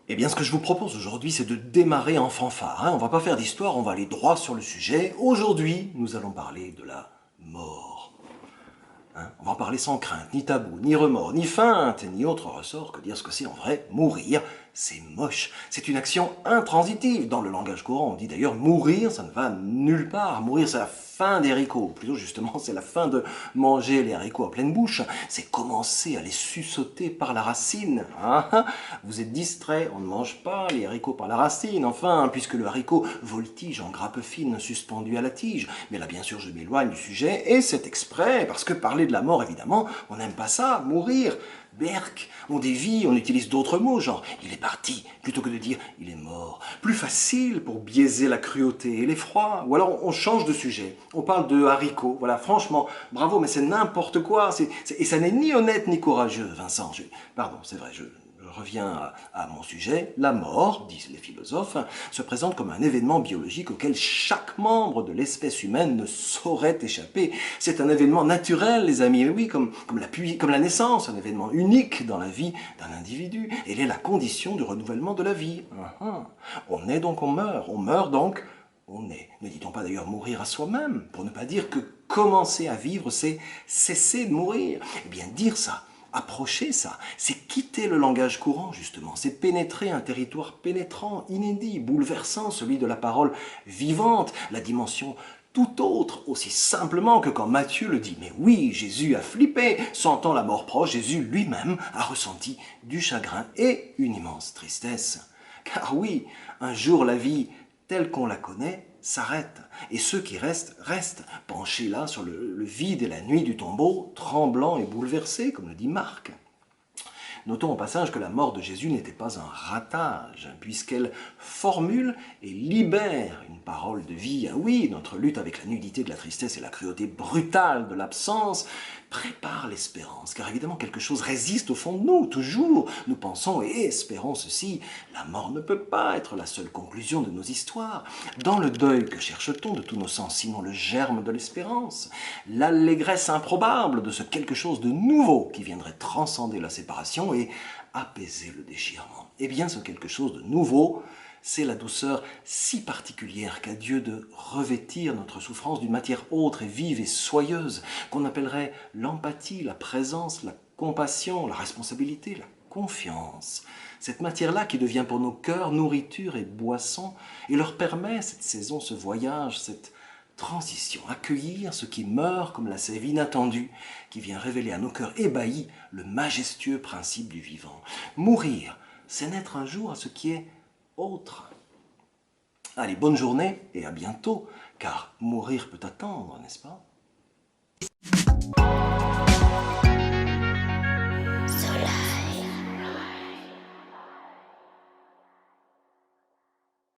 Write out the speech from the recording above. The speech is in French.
Eh bien, ce que je vous propose aujourd'hui, c'est de démarrer en fanfare. On va pas faire d'histoire, on va aller droit sur le sujet. Aujourd'hui, nous allons parler de la mort. On va en parler sans crainte, ni tabou, ni remords, ni feinte, ni autre ressort que dire ce que c'est en vrai. Mourir, c'est moche. C'est une action intransitive. Dans le langage courant, on dit d'ailleurs mourir, ça ne va nulle part. Mourir, c'est la fin des haricots. Plutôt, justement, c'est la fin de manger les haricots à pleine bouche. C'est commencer à les suçoter par la racine. Vous êtes distrait, on ne mange pas les haricots par la racine, enfin, puisque le haricot voltige en grappes fines suspendues à la tige. Mais là, bien sûr, je m'éloigne du sujet, et c'est exprès, parce que parler de la mort, évidemment, on n'aime pas ça, mourir. Berk, on dévie, on utilise d'autres mots, genre « il est parti », plutôt que de dire « il est mort ». Plus facile pour biaiser la cruauté et l'effroi. Ou alors on change de sujet, on parle de haricots. Voilà, franchement, bravo, mais c'est n'importe quoi. Et ça n'est ni honnête ni courageux, Vincent. Pardon, c'est vrai, je reviens à mon sujet. La mort, disent les philosophes, se présente comme un événement biologique auquel chaque membre de l'espèce humaine ne saurait échapper. C'est un événement naturel, les amis, oui, comme la naissance, un événement unique dans la vie d'un individu. Elle est la condition du renouvellement de la vie. On naît donc on meurt donc on est. Ne dit-on pas d'ailleurs mourir à soi-même, pour ne pas dire que commencer à vivre, c'est cesser de mourir. Eh bien, dire ça, approcher ça, c'est quitter le langage courant, justement. C'est pénétrer un territoire pénétrant, inédit, bouleversant, celui de la parole vivante, la dimension tout autre, aussi simplement que quand Matthieu le dit. Mais oui, Jésus a flippé, sentant la mort proche, Jésus lui-même a ressenti du chagrin et une immense tristesse. Car oui, un jour la vie telle qu'on la connaît s'arrête. Et ceux qui restent, restent, penchés là sur le vide et la nuit du tombeau, tremblants et bouleversés, comme le dit Marc. Notons au passage que la mort de Jésus n'était pas un ratage, puisqu'elle formule et libère une parole de vie. Ah oui, notre lutte avec la nudité de la tristesse et la cruauté brutale de l'absence prépare l'espérance, car évidemment quelque chose résiste au fond de nous, toujours. Nous pensons et espérons ceci, la mort ne peut pas être la seule conclusion de nos histoires. Dans le deuil, que cherche-t-on de tous nos sens, sinon le germe de l'espérance, l'allégresse improbable de ce quelque chose de nouveau qui viendrait transcender la séparation et apaiser le déchirement. Eh bien, ce quelque chose de nouveau, c'est la douceur si particulière qu'a Dieu de revêtir notre souffrance d'une matière autre et vive et soyeuse, qu'on appellerait l'empathie, la présence, la compassion, la responsabilité, la confiance. Cette matière-là qui devient pour nos cœurs nourriture et boisson, et leur permet, cette saison, ce voyage, cette transition, accueillir ce qui meurt comme la sève inattendue, qui vient révéler à nos cœurs ébahis le majestueux principe du vivant. Mourir, c'est naître un jour à ce qui est autre. Allez, bonne journée et à bientôt, car mourir peut attendre, n'est-ce pas ?